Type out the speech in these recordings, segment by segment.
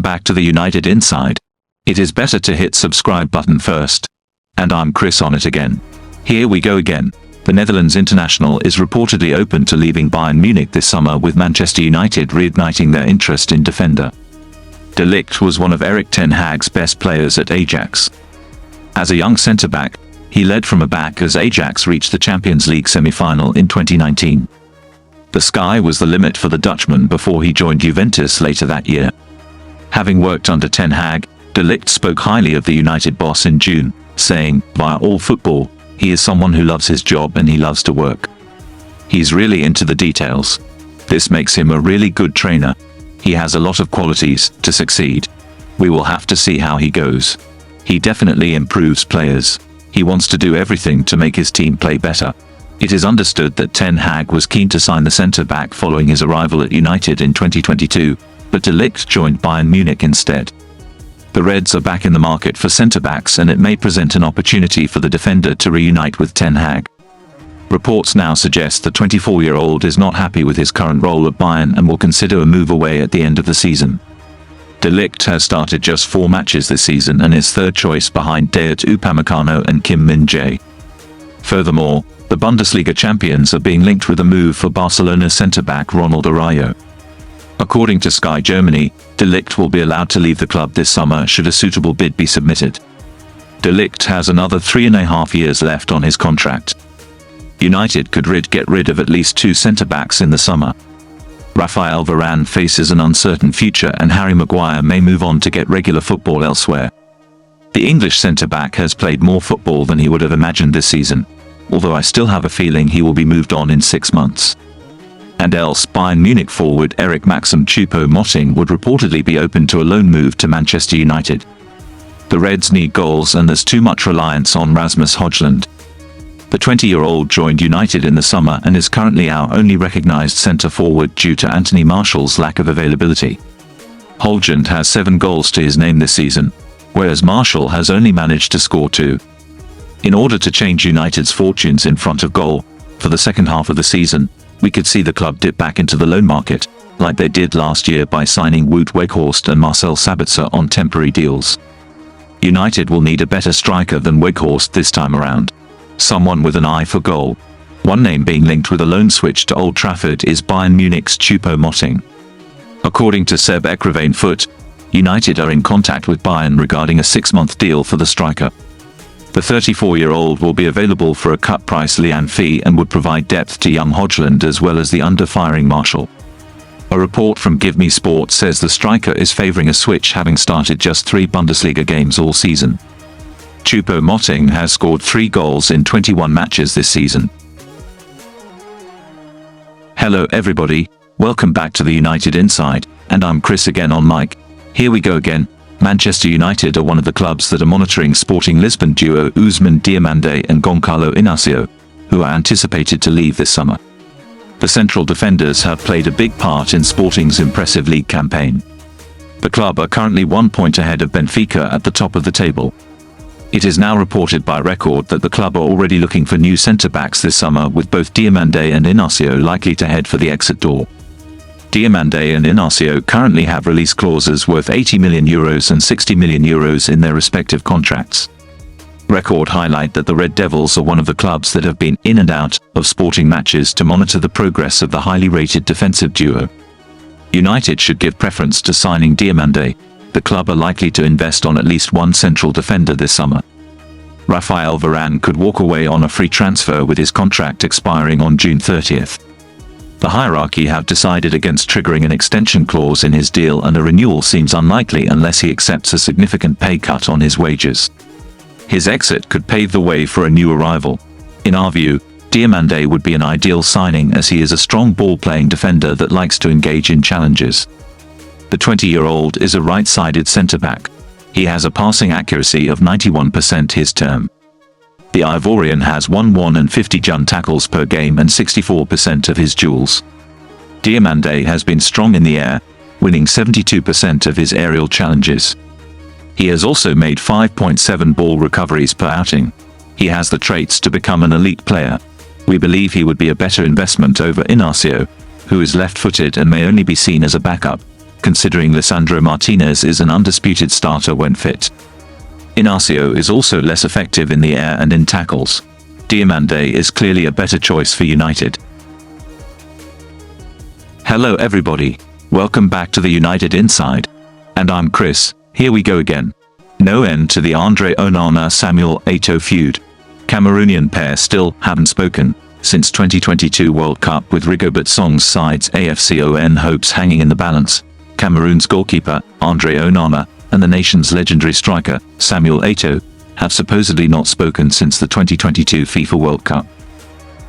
Welcome back to the United Inside. It is better to hit subscribe button first. And I'm Chris on it again. Here we go again. The Netherlands international is reportedly open to leaving Bayern Munich this summer, with Manchester United reigniting their interest in defender. Ligt was one of Erik ten Hag's best players at Ajax. As a young centre-back, he led from a back as Ajax reached the Champions League semi-final in 2019. The sky was the limit for the Dutchman before he joined Juventus later that year. Having worked under Ten Hag, Ligt spoke highly of the United boss in June, saying, "Via all football, he is someone who loves his job and he loves to work. He's really into the details. This makes him a really good trainer. He has a lot of qualities to succeed. We will have to see how he goes. He definitely improves players. He wants to do everything to make his team play better." It is understood that Ten Hag was keen to sign the centre-back following his arrival at United in 2022, but Ligt joined Bayern Munich instead. The Reds are back in the market for centre-backs, and it may present an opportunity for the defender to reunite with Ten Hag. Reports now suggest the 24-year-old is not happy with his current role at Bayern and will consider a move away at the end of the season. Ligt has started just 4 matches this season and is third choice behind Dayot Upamecano and Kim Min-jae. Furthermore, the Bundesliga champions are being linked with a move for Barcelona centre-back Ronald Araujo. According to Sky Germany, Ligt will be allowed to leave the club this summer should a suitable bid be submitted. Ligt has another 3.5 years left on his contract. United could get rid of at least 2 centre-backs in the summer. Raphael Varane faces an uncertain future, and Harry Maguire may move on to get regular football elsewhere. The English centre-back has played more football than he would have imagined this season, although I still have a feeling he will be moved on in 6 months. And else, Bayern Munich forward Eric Maxim Choupo-Moting would reportedly be open to a loan move to Manchester United. The Reds need goals, and there's too much reliance on Rasmus Højlund. The 20-year-old joined United in the summer and is currently our only recognised centre-forward due to Anthony Martial's lack of availability. Højlund has 7 goals to his name this season, whereas Martial has only managed to score 2. In order to change United's fortunes in front of goal, for the second half of the season, we could see the club dip back into the loan market, like they did last year by signing Wout Weghorst and Marcel Sabitzer on temporary deals. United will need a better striker than Weghorst this time around. Someone with an eye for goal. One name being linked with a loan switch to Old Trafford is Bayern Munich's Choupo-Moting. According to Seb Ekreveen-Foot, United are in contact with Bayern regarding a 6-month deal for the striker. The 34-year-old will be available for a cut-price Lian fee and would provide depth to young Højlund as well as the under-firing Martial. A report from Give Me Sport says the striker is favouring a switch, having started just 3 Bundesliga games all season. Choupo-Moting has scored 3 goals in 21 matches this season. Hello everybody, welcome back to the United Inside, and I'm Chris again on mic. Here we go again. Manchester United are one of the clubs that are monitoring Sporting Lisbon duo Ousmane Diomande and Goncalo Inacio, who are anticipated to leave this summer. The central defenders have played a big part in Sporting's impressive league campaign. The club are currently 1 point ahead of Benfica at the top of the table. It is now reported by Record that the club are already looking for new centre-backs this summer, with both Diomande and Inacio likely to head for the exit door. Diomande and Inacio currently have release clauses worth €80 million and €60 million in their respective contracts. Record highlight that the Red Devils are one of the clubs that have been in and out of Sporting matches to monitor the progress of the highly rated defensive duo. United should give preference to signing Diomande. The club are likely to invest on at least 1 central defender this summer. Raphael Varane could walk away on a free transfer with his contract expiring on June 30th. The hierarchy have decided against triggering an extension clause in his deal, and a renewal seems unlikely unless he accepts a significant pay cut on his wages. His exit could pave the way for a new arrival. In our view, Diomande would be an ideal signing, as he is a strong ball-playing defender that likes to engage in challenges. The 20-year-old is a right-sided centre-back. He has a passing accuracy of 91% his term. The Ivorian has 150 jun tackles per game and 64% of his duels. Diomande has been strong in the air, winning 72% of his aerial challenges. He has also made 5.7 ball recoveries per outing. He has the traits to become an elite player. We believe he would be a better investment over Inacio, who is left-footed and may only be seen as a backup, considering Lisandro Martinez is an undisputed starter when fit. Inacio is also less effective in the air and in tackles. Diomande is clearly a better choice for United. Hello everybody. Welcome back to the United Inside. And I'm Chris. Here we go again. No end to the Andre Onana-Samuel Eto'o feud. Cameroonian pair still haven't spoken since 2022 World Cup, with Rigobert Song's side's AFCON hopes hanging in the balance. Cameroon's goalkeeper, Andre Onana, and the nation's legendary striker, Samuel Eto'o, have supposedly not spoken since the 2022 FIFA World Cup.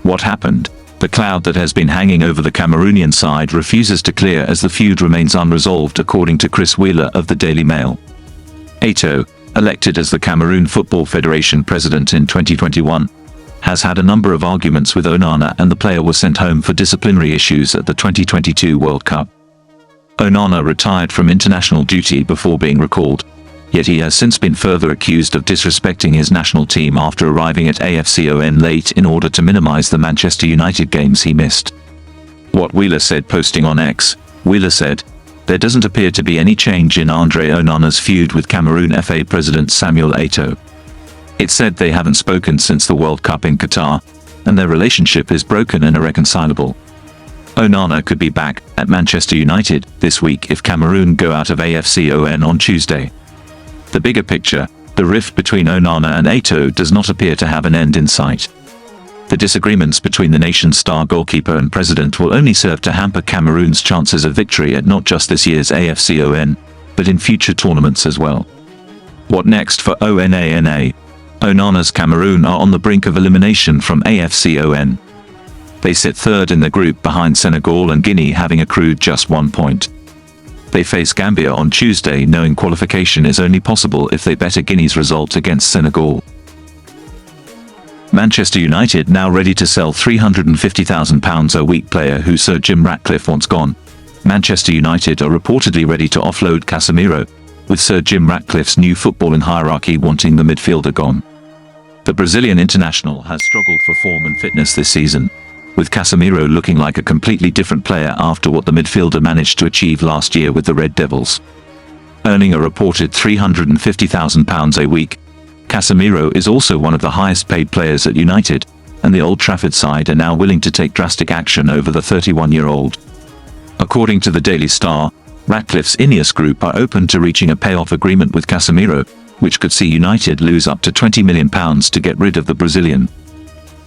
What happened? The cloud that has been hanging over the Cameroonian side refuses to clear as the feud remains unresolved, according to Chris Wheeler of the Daily Mail. Eto'o, elected as the Cameroon Football Federation president in 2021, has had a number of arguments with Onana, and the player was sent home for disciplinary issues at the 2022 World Cup. Onana retired from international duty before being recalled, yet he has since been further accused of disrespecting his national team after arriving at AFCON late in order to minimize the Manchester United games he missed. What Wheeler said, posting on X, Wheeler said, "There doesn't appear to be any change in Andre Onana's feud with Cameroon FA President Samuel Eto'o. It said they haven't spoken since the World Cup in Qatar, and their relationship is broken and irreconcilable. Onana could be back at Manchester United this week if Cameroon go out of AFCON on Tuesday." The bigger picture, the rift between Onana and Eto'o does not appear to have an end in sight. The disagreements between the nation's star goalkeeper and president will only serve to hamper Cameroon's chances of victory at not just this year's AFCON, but in future tournaments as well. What next for ONANA? Onana's Cameroon are on the brink of elimination from AFCON. They sit third in the group behind Senegal and Guinea, having accrued just 1 point. They face Gambia on Tuesday, knowing qualification is only possible if they better Guinea's result against Senegal. Manchester United now ready to sell £350,000 a week player who Sir Jim Ratcliffe wants gone. Manchester United are reportedly ready to offload Casemiro, with Sir Jim Ratcliffe's new footballing hierarchy wanting the midfielder gone. The Brazilian international has struggled for form and fitness this season, with Casemiro looking like a completely different player after what the midfielder managed to achieve last year with the Red Devils. Earning a reported £350,000 a week, Casemiro is also one of the highest paid players at United, and the Old Trafford side are now willing to take drastic action over the 31-year-old. According to the Daily Star, Ratcliffe's Ineos Group are open to reaching a payoff agreement with Casemiro, which could see United lose up to £20 million to get rid of the Brazilian.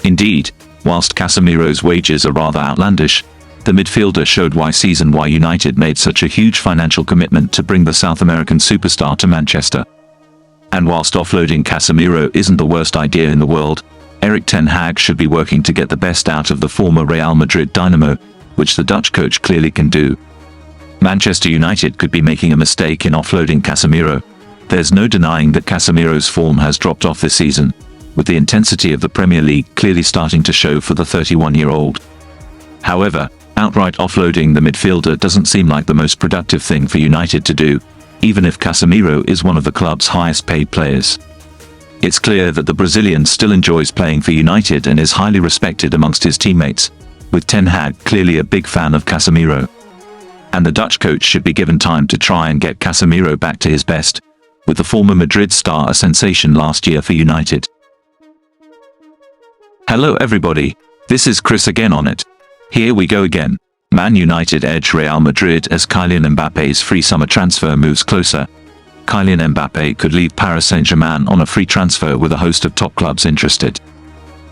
Indeed, whilst Casemiro's wages are rather outlandish, the midfielder showed why United made such a huge financial commitment to bring the South American superstar to Manchester. And whilst offloading Casemiro isn't the worst idea in the world, Erik ten Hag should be working to get the best out of the former Real Madrid dynamo, which the Dutch coach clearly can do. Manchester United could be making a mistake in offloading Casemiro. There's no denying that Casemiro's form has dropped off this season, with the intensity of the Premier League clearly starting to show for the 31-year-old. However, outright offloading the midfielder doesn't seem like the most productive thing for United to do, even if Casemiro is one of the club's highest paid players. It's clear that the Brazilian still enjoys playing for United and is highly respected amongst his teammates, with Ten Hag clearly a big fan of Casemiro. And the Dutch coach should be given time to try and get Casemiro back to his best, with the former Madrid star a sensation last year for United. Hello everybody, this is Chris again on it. Here we go again. Man United edge Real Madrid as Kylian Mbappe's free summer transfer moves closer. Kylian Mbappe could leave Paris Saint-Germain on a free transfer with a host of top clubs interested.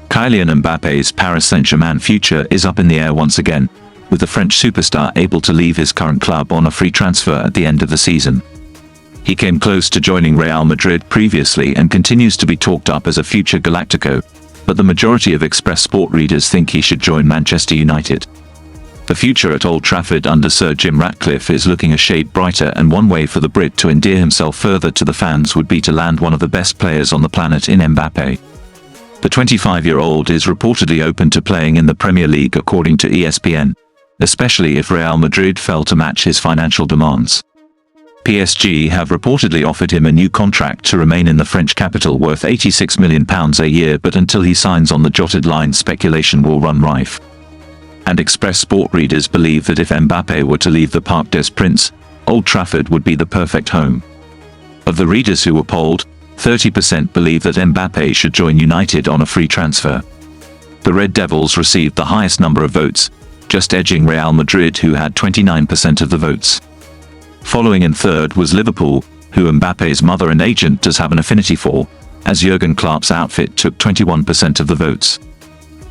Kylian Mbappe's Paris Saint-Germain future is up in the air once again, with the French superstar able to leave his current club on a free transfer at the end of the season. He came close to joining Real Madrid previously and continues to be talked up as a future Galactico, but the majority of Express Sport readers think he should join Manchester United. The future at Old Trafford under Sir Jim Ratcliffe is looking a shade brighter, and one way for the Brit to endear himself further to the fans would be to land one of the best players on the planet in Mbappe. The 25-year-old is reportedly open to playing in the Premier League according to ESPN, especially if Real Madrid fell to match his financial demands. PSG have reportedly offered him a new contract to remain in the French capital worth £86 million a year, but until he signs on the dotted line, speculation will run rife. And Express Sport readers believe that if Mbappe were to leave the Parc des Princes, Old Trafford would be the perfect home. Of the readers who were polled, 30% believe that Mbappé should join United on a free transfer. The Red Devils received the highest number of votes, just edging Real Madrid, who had 29% of the votes. Following in third was Liverpool, who Mbappé's mother and agent does have an affinity for, as Jurgen Klopp's outfit took 21% of the votes.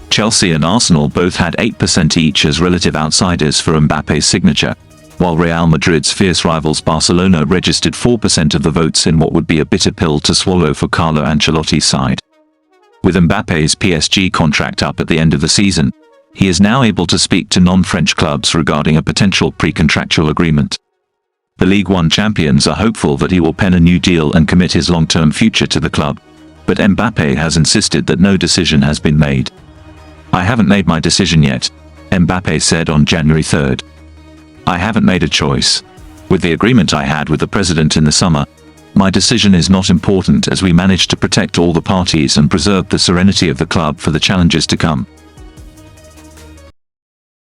Chelsea and Arsenal both had 8% each as relative outsiders for Mbappé's signature, while Real Madrid's fierce rivals Barcelona registered 4% of the votes in what would be a bitter pill to swallow for Carlo Ancelotti's side. With Mbappé's PSG contract up at the end of the season, he is now able to speak to non-French clubs regarding a potential pre-contractual agreement. The Ligue 1 champions are hopeful that he will pen a new deal and commit his long-term future to the club, but Mbappé has insisted that no decision has been made. "I haven't made my decision yet," Mbappé said on January 3rd. "I haven't made a choice. With the agreement I had with the president in the summer, my decision is not important as we managed to protect all the parties and preserve the serenity of the club for the challenges to come."